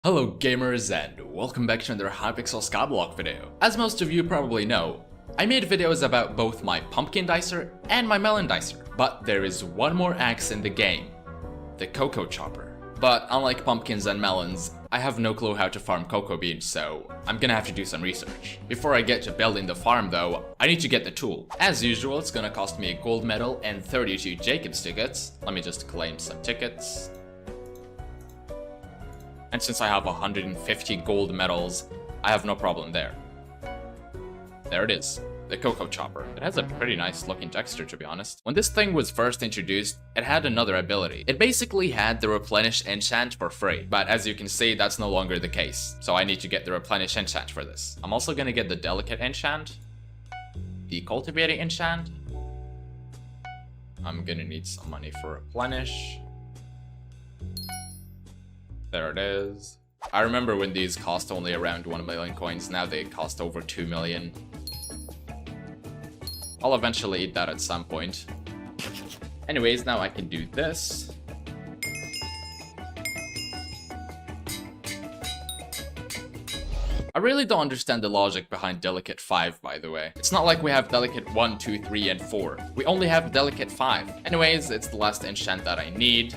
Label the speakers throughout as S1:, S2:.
S1: Hello gamers and welcome back to another Hypixel Skyblock video. As most of you probably know, I made videos about both my pumpkin dicer and my melon dicer, but there is one more axe in the game, the cocoa chopper. But unlike pumpkins and melons, I have no clue how to farm cocoa beans, so I'm gonna have to do some research. Before I get to building the farm though, I need to get the tool. As usual, it's gonna cost me a gold medal and 32 Jacob's tickets. Let me just claim some tickets. And since I have 150 gold medals, I have no problem there. There it is, the cocoa chopper. It has a pretty nice looking texture, to be honest. When this thing was first introduced, it had another ability. It basically had the replenish enchant for free, but as you can see, that's no longer the case. So I need to get the replenish enchant for this. I'm also gonna get the delicate enchant, the cultivating enchant. I'm gonna need some money for replenish. There it is. I remember when these cost only around 1 million coins, now they cost over 2 million. I'll eventually eat that at some point. Anyways, now I can do this. I really don't understand the logic behind Delicate 5, by the way. It's not like we have Delicate 1, 2, 3, and 4. We only have Delicate 5. Anyways, it's the last enchant that I need.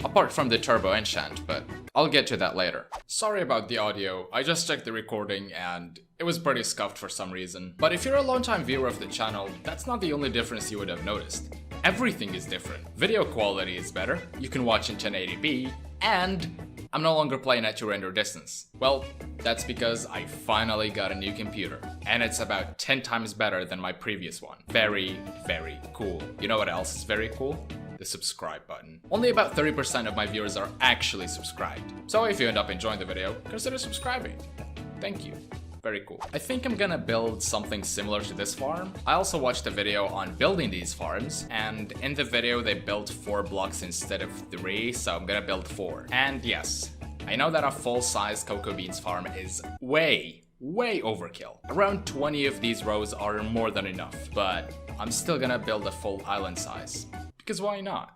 S1: Apart from the turbo enchant, but I'll get to that later. Sorry about the audio, I just checked the recording and it was pretty scuffed for some reason. But if you're a long-time viewer of the channel, that's not the only difference you would have noticed. Everything is different. Video quality is better, you can watch in 1080p, and I'm no longer playing at your render distance. Well, that's because I finally got a new computer, and it's about 10 times better than my previous one. Very, very cool. You know what else is very cool? The subscribe button. Only about 30% of my viewers are actually subscribed. So if you end up enjoying the video, consider subscribing. Thank you. Very cool. I think I'm gonna build something similar to this farm. I also watched a video on building these farms, and in the video they built 4 blocks instead of 3, so I'm gonna build 4. And yes, I know that a full-size cocoa beans farm is way overkill. Around 20 of these rows are more than enough, but I'm still gonna build a full island size. Because why not?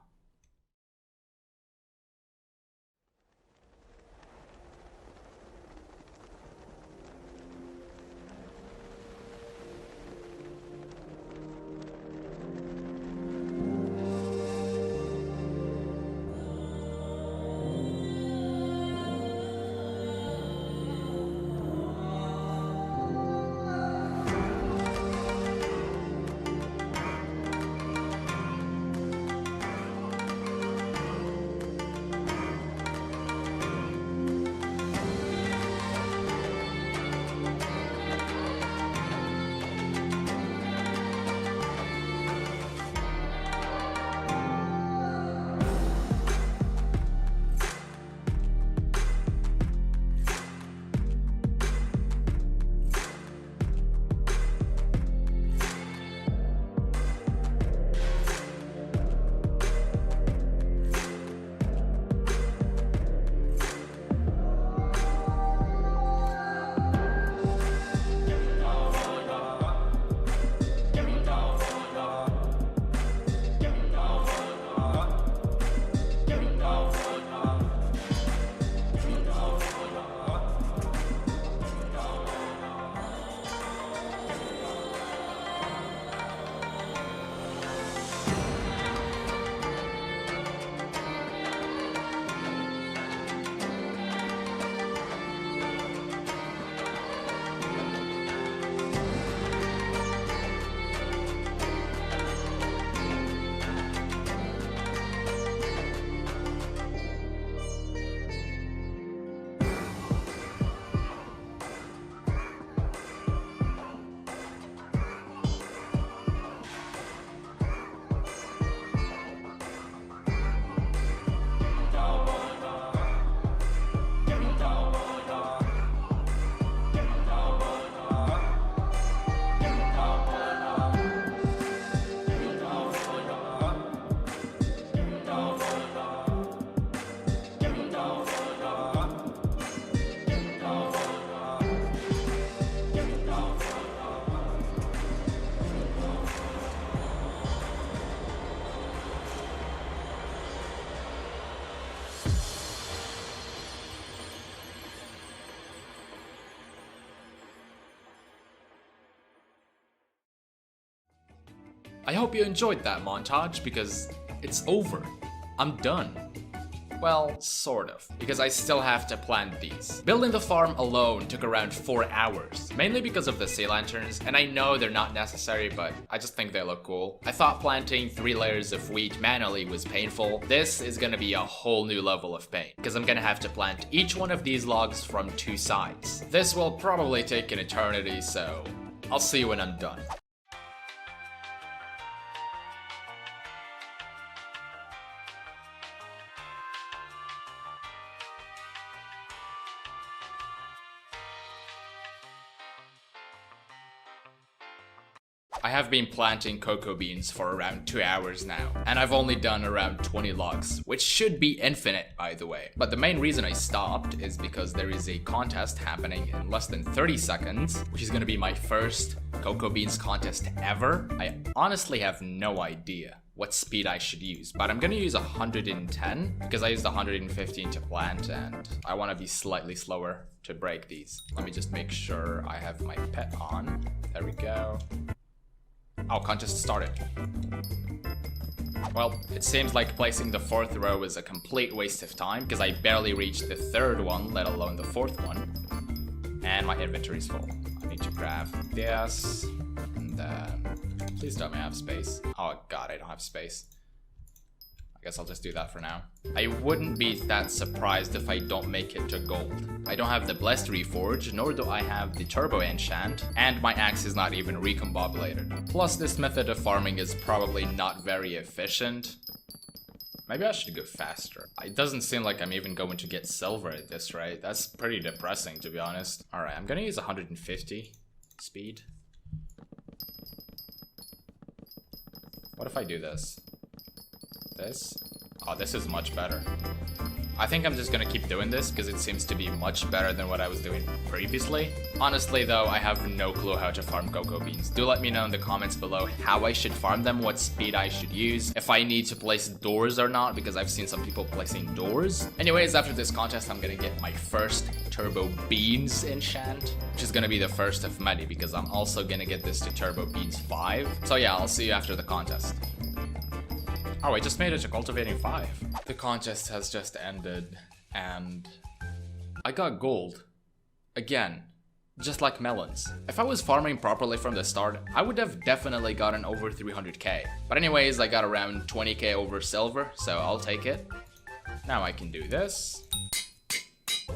S1: I hope you enjoyed that montage because it's over. I'm done. Well, sort of, because I still have to plant these. Building the farm alone took around 4 hours, mainly because of the sea lanterns, and I know they're not necessary, but I just think they look cool. I thought planting 3 layers of wheat manually was painful. This is gonna be a whole new level of pain, because I'm gonna have to plant each one of these logs from 2 sides. This will probably take an eternity, so I'll see you when I'm done. I have been planting cocoa beans for around 2 hours now, and I've only done around 20 logs, which should be infinite by the way. But the main reason I stopped is because there is a contest happening in less than 30 seconds, which is gonna be my first cocoa beans contest ever. I honestly have no idea what speed I should use, but I'm gonna use 110 because I used 115 to plant and I wanna be slightly slower to break these. Let me just make sure I have my pet on. There we go. Oh, contest started. Well, it seems like placing the 4th row is a complete waste of time because I barely reached the 3rd one, let alone the 4th one. And my inventory is full. I need to grab this, and then... Please tell me I have space. Oh god, I don't have space. I guess I'll just do that for now. I wouldn't be that surprised if I don't make it to gold. I don't have the blessed reforge, nor do I have the turbo enchant, and my axe is not even recombobulated. Plus this method of farming is probably not very efficient. Maybe I should go faster. It doesn't seem like I'm even going to get silver at this rate. That's pretty depressing, to be honest. Alright, I'm gonna use 150 speed. What if I do this? This? Oh, this is much better. I think I'm just gonna keep doing this because it seems to be much better than what I was doing previously. Honestly though, I have no clue how to farm cocoa beans. Do let me know in the comments below how I should farm them, what speed I should use, if I need to place doors or not, because I've seen some people placing doors. Anyways, after this contest, I'm gonna get my first turbo beans enchant, which is gonna be the first of many because I'm also gonna get this to turbo beans 5. So yeah, I'll see you after the contest. Oh, I just made it to cultivating 5. The contest has just ended, and I got gold. Again, just like melons. If I was farming properly from the start, I would have definitely gotten over 300k. But anyways, I got around 20k over silver, so I'll take it. Now I can do this.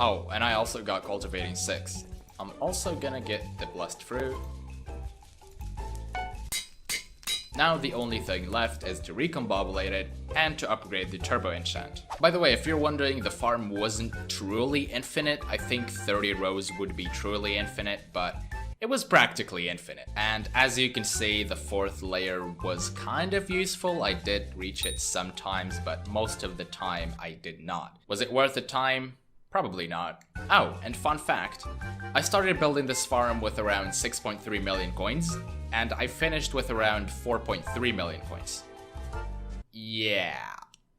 S1: Oh, and I also got cultivating 6. I'm also gonna get the blessed fruit. Now the only thing left is to recombobulate it and to upgrade the turbo enchant. By the way, if you're wondering, the farm wasn't truly infinite. I think 30 rows would be truly infinite, but it was practically infinite. And as you can see, the 4th layer was kind of useful. I did reach it sometimes, but most of the time I did not. Was it worth the time? Probably not. Oh, and fun fact, I started building this farm with around 6.3 million coins, and I finished with around 4.3 million coins. Yeah,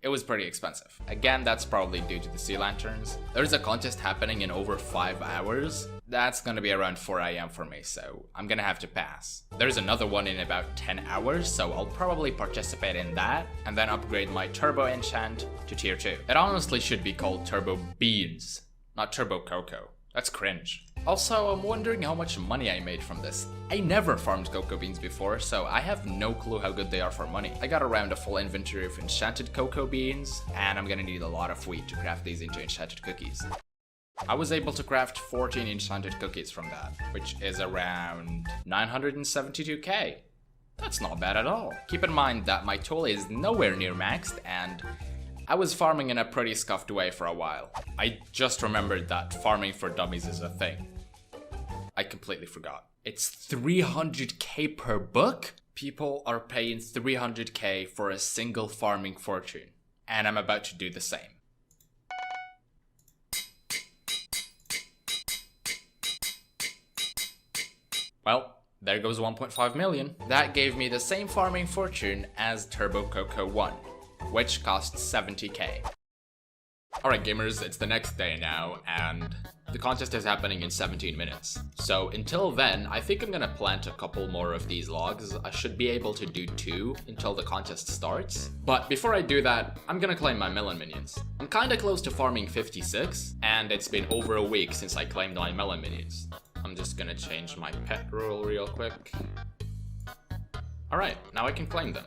S1: it was pretty expensive. Again, that's probably due to the sea lanterns. There's a contest happening in over 5 hours. That's gonna be around 4 AM for me, so I'm gonna have to pass. There's another one in about 10 hours, so I'll probably participate in that, and then upgrade my turbo enchant to tier 2. It honestly should be called turbo beans, not turbo cocoa. That's cringe. Also, I'm wondering how much money I made from this. I never farmed cocoa beans before, so I have no clue how good they are for money. I got around a full inventory of enchanted cocoa beans, and I'm gonna need a lot of wheat to craft these into enchanted cookies. I was able to craft 14 enchanted cookies from that, which is around 972k. That's not bad at all. Keep in mind that my tool is nowhere near maxed, and I was farming in a pretty scuffed way for a while. I just remembered that farming for dummies is a thing. I completely forgot. It's 300k per book? People are paying 300k for a single farming fortune, and I'm about to do the same. Well, there goes 1.5 million. That gave me the same farming fortune as Turbo Cocoa 1, which cost 70k. Alright gamers, it's the next day now, and The contest is happening in 17 minutes. So until then, I think I'm gonna plant a couple more of these logs. I should be able to do 2 until the contest starts. But before I do that, I'm gonna claim my melon minions. I'm kinda close to farming 56, and it's been over a week since I claimed my melon minions. I'm just gonna change my pet rule real quick. Alright, now I can claim them.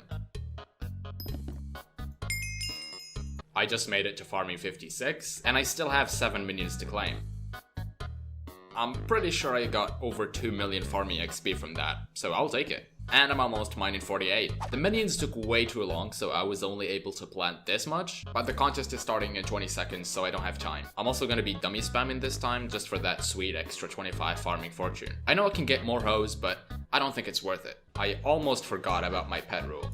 S1: I just made it to farming 56, and I still have 7 minions to claim. I'm pretty sure I got over 2 million farming XP from that, so I'll take it. And I'm almost mining 48. The minions took way too long, so I was only able to plant this much, but the contest is starting in 20 seconds, so I don't have time. I'm also gonna be dummy spamming this time, just for that sweet extra 25 farming fortune. I know I can get more hoes, but I don't think it's worth it. I almost forgot about my pet rule.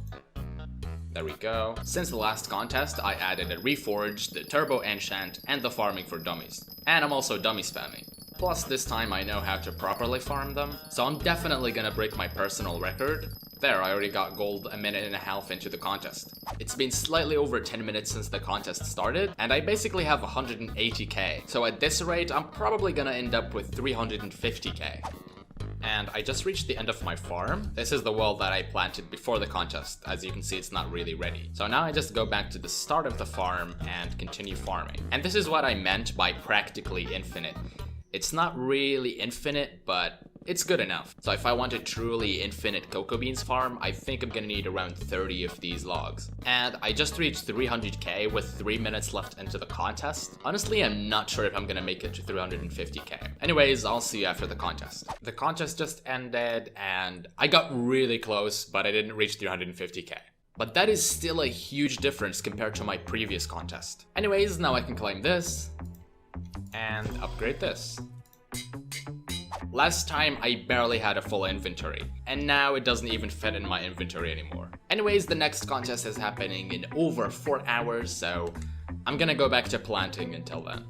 S1: There we go. Since the last contest, I added a reforge, the turbo enchant, and the farming for dummies. And I'm also dummy spamming. Plus this time I know how to properly farm them, so I'm definitely gonna break my personal record. There, I already got gold a minute and a half into the contest. It's been slightly over 10 minutes since the contest started, and I basically have 180k. So at this rate, I'm probably gonna end up with 350k. And I just reached the end of my farm. This is the world that I planted before the contest. As you can see, it's not really ready. So now I just go back to the start of the farm and continue farming. And this is what I meant by practically infinite. It's not really infinite, but it's good enough. So if I want a truly infinite cocoa beans farm, I think I'm gonna need around 30 of these logs. And I just reached 300k with 3 minutes left into the contest. Honestly, I'm not sure if I'm gonna make it to 350k. Anyways, I'll see you after the contest. The contest just ended and I got really close, but I didn't reach 350k. But that is still a huge difference compared to my previous contest. Anyways, now I can claim this and upgrade this. Last time I barely had a full inventory, and now it doesn't even fit in my inventory anymore. Anyways, the next contest is happening in over 4 hours, so I'm gonna go back to planting until then.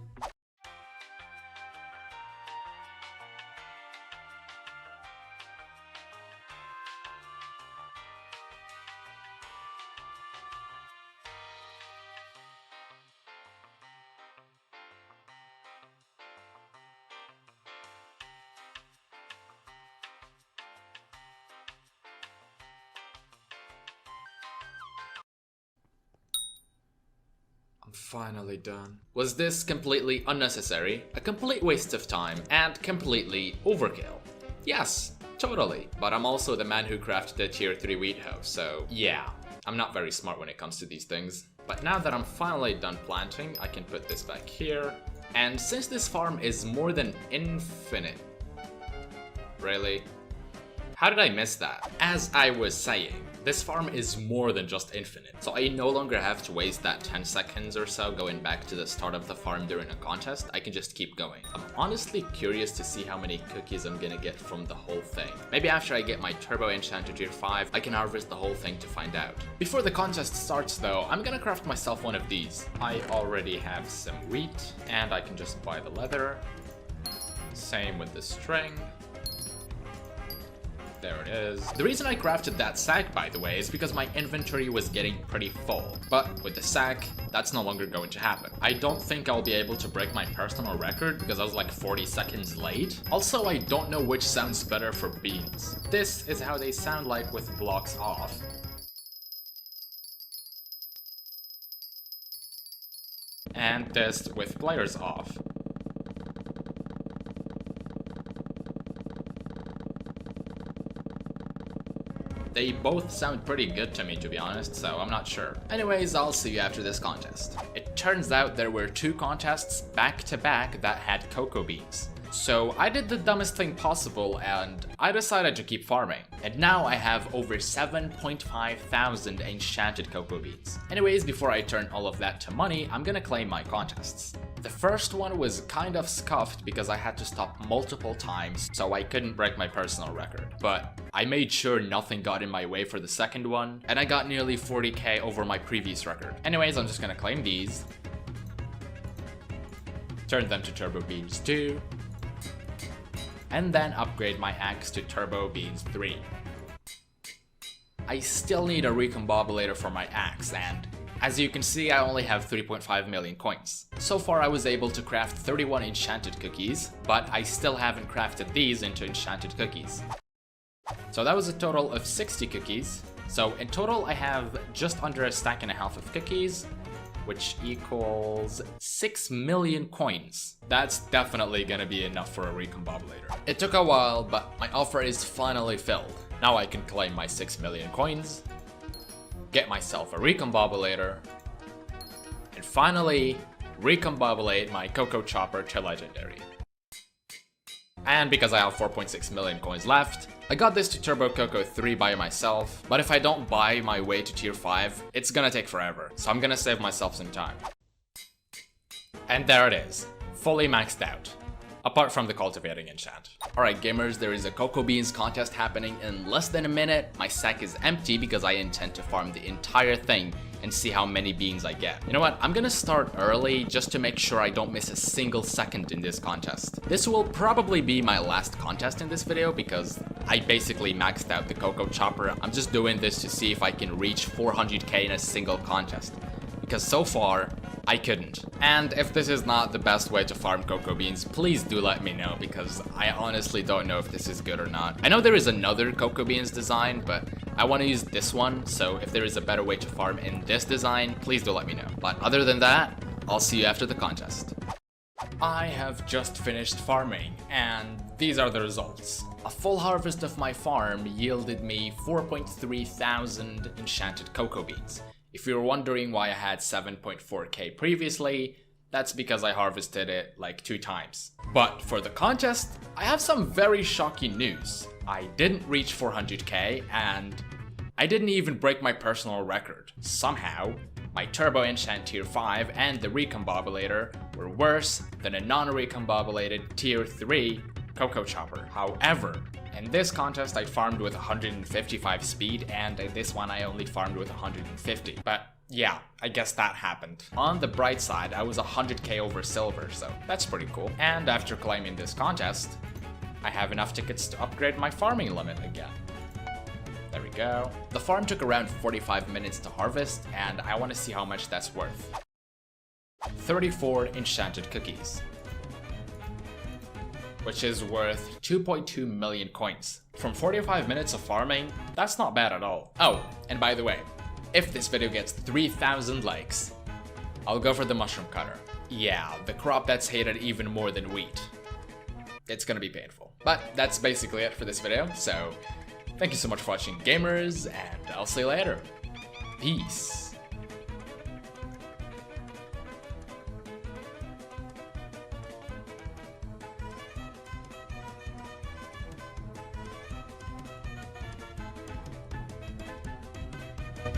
S1: I'm finally done. Was this completely unnecessary, a complete waste of time, and completely overkill? Yes, totally. But I'm also the man who crafted the tier 3 wheat hoe, so yeah, I'm not very smart when it comes to these things. But now that I'm finally done planting, I can put this back here. And since this farm is more than infinite... Really? How did I miss that? As I was saying, this farm is more than just infinite, so I no longer have to waste that 10 seconds or so going back to the start of the farm during a contest. I can just keep going. I'm honestly curious to see how many cookies I'm gonna get from the whole thing. Maybe after I get my turbo enchanted tier 5, I can harvest the whole thing to find out. Before the contest starts though, I'm gonna craft myself one of these. I already have some wheat, and I can just buy the leather. Same with the string. There it is. The reason I crafted that sack, by the way, is because my inventory was getting pretty full. But with the sack, that's no longer going to happen. I don't think I'll be able to break my personal record because I was like 40 seconds late. Also, I don't know which sounds better for beans. This is how they sound like with blocks off. And this with players off. They both sound pretty good to me, to be honest, so I'm not sure. Anyways, I'll see you after this contest. It turns out there were 2 contests back to back that had cocoa beans. So I did the dumbest thing possible and I decided to keep farming. And now I have over 7.5 thousand enchanted cocoa beans. Anyways, before I turn all of that to money, I'm gonna claim my contests. The first one was kind of scuffed because I had to stop multiple times, so I couldn't break my personal record. But I made sure nothing got in my way for the second one, and I got nearly 40k over my previous record. Anyways, I'm just gonna claim these. Turn them to turbo beans 2. And then upgrade my axe to turbo beans 3. I still need a recombobulator for my axe, and As you can see, I only have 3.5 million coins. So far I was able to craft 31 enchanted cookies, but I still haven't crafted these into enchanted cookies. So that was a total of 60 cookies. So in total I have just under a stack and a half of cookies, which equals 6 million coins. That's definitely gonna be enough for a recombobulator. It took a while, but my offer is finally filled. Now I can claim my 6 million coins, get myself a recombobulator, and finally recombobulate my Coco Chopper to Legendary. And because I have 4.6 million coins left, I got this to Turbo Coco 3 by myself, but if I don't buy my way to tier 5, it's gonna take forever, so I'm gonna save myself some time. And there it is, fully maxed out. Apart from the cultivating enchant. Alright gamers, there is a cocoa beans contest happening in less than a minute. My sack is empty because I intend to farm the entire thing and see how many beans I get. You know what, I'm gonna start early just to make sure I don't miss a single second in this contest. This will probably be my last contest in this video because I basically maxed out the Coco Chopper. I'm just doing this to see if I can reach 400k in a single contest. Because so far, I couldn't. And if this is not the best way to farm cocoa beans, please do let me know because I honestly don't know if this is good or not. I know there is another cocoa beans design, but I want to use this one, so if there is a better way to farm in this design, please do let me know. But other than that, I'll see you after the contest. I have just finished farming, and these are the results. A full harvest of my farm yielded me 4.3 thousand enchanted cocoa beans. If you're wondering why I had 7.4k previously, that's because I harvested it like 2 times. But for the contest, I have some very shocking news. I didn't reach 400k and I didn't even break my personal record. Somehow, my Turbo Enchant Tier 5 and the Recombobulator were worse than a non-recombobulated Tier 3 Coco Chopper. However, in this contest I farmed with 155 speed, and in this one I only farmed with 150. But yeah, I guess that happened. On the bright side, I was 100k over silver, so that's pretty cool. And after claiming this contest, I have enough tickets to upgrade my farming limit again. There we go. The farm took around 45 minutes to harvest, and I want to see how much that's worth. 34 enchanted cookies, which is worth 2.2 million coins. From 45 minutes of farming, that's not bad at all. Oh, and by the way, if this video gets 3,000 likes, I'll go for the mushroom cutter. Yeah, the crop that's hated even more than wheat. It's gonna be painful. But that's basically it for this video, so thank you so much for watching gamers, and I'll see you later. Peace.